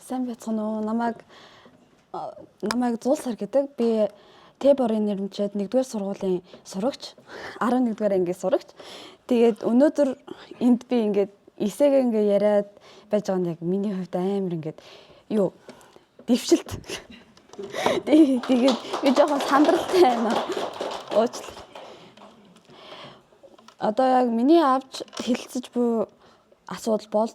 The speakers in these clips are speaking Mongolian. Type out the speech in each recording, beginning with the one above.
Сайн байцгаана уу? Намайг Зулсар гэдэг. Би Тэборын нэрнчээд 1-р сургуулийн сурагч, 11-р ангийн сурагч. Тэгээд өнөөдөр энд би ингээд эсээг ингээ яриад байж байгаа нь яг миний хувьд амар ингээд дэвшилт. Тэгээд би жоохон сандралтай байна. Уучлаарай. Одоо яг миний авч хэлэлцэж буй асуудал бол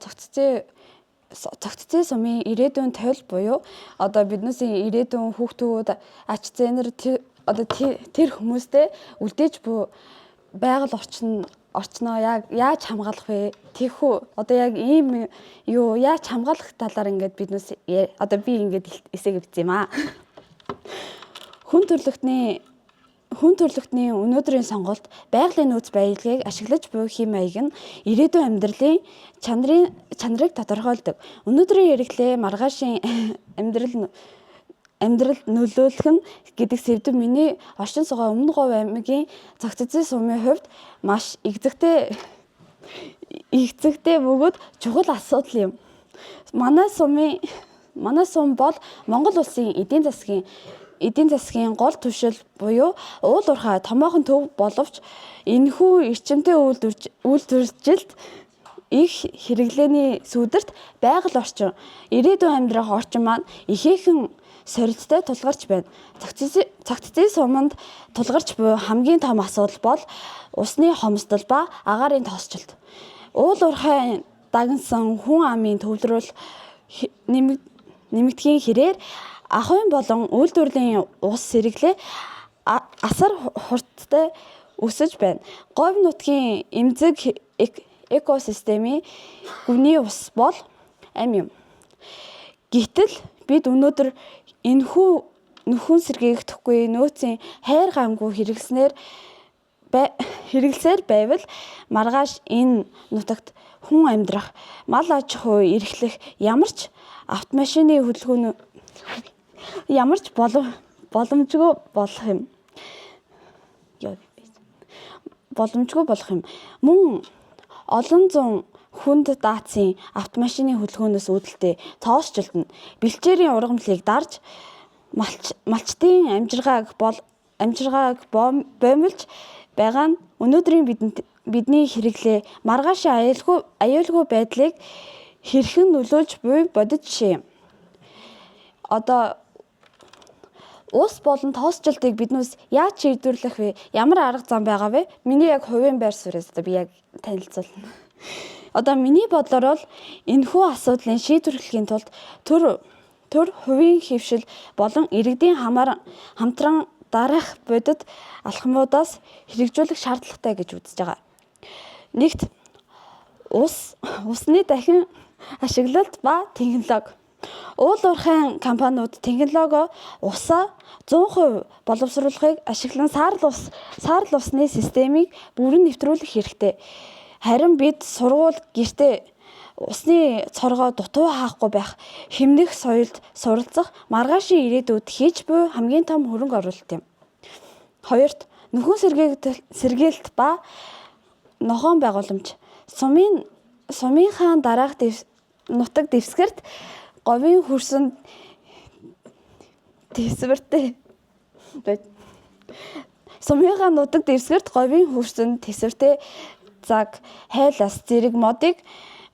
цогццын сумын ирээдүйн тойл буюу одоо биднээс ирээдүйн хүүхдүүд ач зээнэр тэр хүмүүстэй үлдээж буй байгаль орчноо яг яаж хамгаалах вэ? Тэхүү одоо яг ийм яаж хамгаалах талаар ингээд биднээс одоо би ингээд эсэг өгсөн юм аа. Хүн төрөлхтний өнөөдрийн сонголт байгалийн нөөц баялагийг ашиглаж буй хэм маяг нь ирээдүйн амьдралын чанарыг тодорхойлдог. Өнөөдрийн хэрэглээ маргаашийн амьдрал нөлөөлөх нь гэдэг сэдв миний орчин суугаа Өмнө Говь аймгийн цогццын сумын хувьд маш игзэгтэй бөгөөд чухал асуудал юм. Манай сум бол Монгол улсын эдийн засгийн гол түвшил буюу уул уурхай томоохон төв боловч энэхүү эрчимтэй үйлдвэржилт их хэрэглээний сүүдэрт байгаль орчин, ирээдүйн амьдрах орчин маань ихээхэн сорилттой тулгарч байна. Цогццын суманд тулгарч буй хамгийн том асуудал бол усны хомсдол ба агаарын тоосчлт. Уул уурхай дагнсан хүн амын төвлөрөл нэмэгдэхийн хэрээр ахуйн болон үйлдвэрлэлийн ус сэргэлээ асар хурдтай өсөж байна. Говь нутгийн эмзэг экосистемийн гүний ус бол ам юм. Гэтэл бид өнөөдөр энэхүү нөхөн сэргийгдэхгүй нөөцийн хайр гамгүй хэрэглэсээр байвал маргааш энэ нутагт хүн амьдрах, мал аж ахуй эрхлэх ямар ч автомашины хөдөлгөөн боломжгүй болох юм. Мөн олон зуун хүнд даацын автомашины хөдөлгөөнөөс үүдэлтэй тоосчлт нь бэлчээрийн ургамлыг дарж малчдын амжиргааг боомлж байгаа нь өнөөдрийн бидний хэрэглээ маргаашийн аюулгүй байдлыг хэрхэн нөлөөлж буй бодит жишээ юм. Одоо ус болон тоосчлтыг биднээс яаж шийдвэрлэх вэ? Ямар арга зам байгаа вэ? Миний яг хувийн байр суурьаас би яг танилцуулна. Одоо миний бодлоор бол энэхүү асуудлыг шийдвэрлэхийн тулд төр хувийн хэвшил болон иргэдийн хамтран дараах бодит алхмуудаас хэрэгжүүлэх шаардлагатай гэж үзэж байгаа. Нэгт усны дахин ашиглалт ба технологи. Уул уурхайн компаниуд технологи усаа 100% боловсруулахыг ашиглан саарл усны системийг бүрэн нэвтрүүлэх хэрэгтэй. Харин бид сургууль гэртээ усны цоргоо дутуу хаахгүй байх, хэмнэх соёлд суралцах маргаашийн ирээдүйд хийж буй хамгийн том хөрөнгө оруулалт юм. Хоёрт нөхөн сэргээлт ба нохоон байгууламж. Сумынхаа дараах нутаг дэвсгэрт говийн хөрсөн тэсвэртэй заг хайлаас зэрэг мод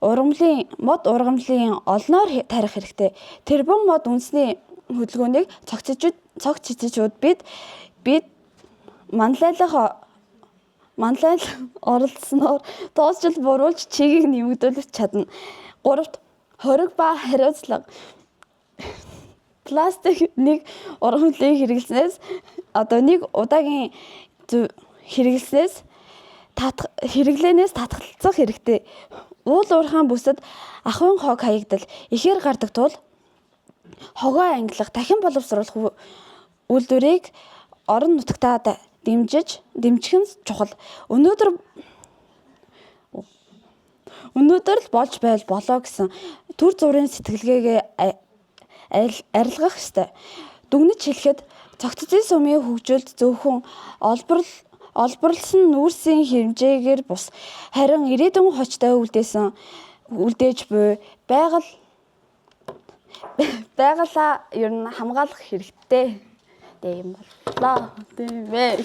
ургамлын олноор тарих хэрэгтэй. Тэрбум мод үндэсний хөдөлгөөнийг цогцчичүүд бид манлайлах оролцсноор тоосчлт буруулж чигийг нэмэгдүүлж чадна. 3-т хориг ба хариуцлага. Пластик нэг ургамлыг хэрэглэснээс нэг удаагийн хэрэглээнээс татгалзах хэрэгтэй. Уул уурхайн бүсэд ахуйн хог хаягдал ихээр гардаг тул хогоо ангилах, дахин боловсруулах үйлдвэрийг орон нутагтаа дэмжих нь чухал. Өнөөдөр л болж болоо гэсэн төр зүрийн сэтгэлгээгээ арилгах ёстой. Дүгнэж хэлэхэд цогццын сумын хөгжилд зөвхөн олборлсон нүүрсийн хэмжээгээр бус харин ирээдүйн хочтой үлдээж буй байгалаа ер нь хамгаалах хэрэгтэй. Тийм боллоо. Тийм ээ.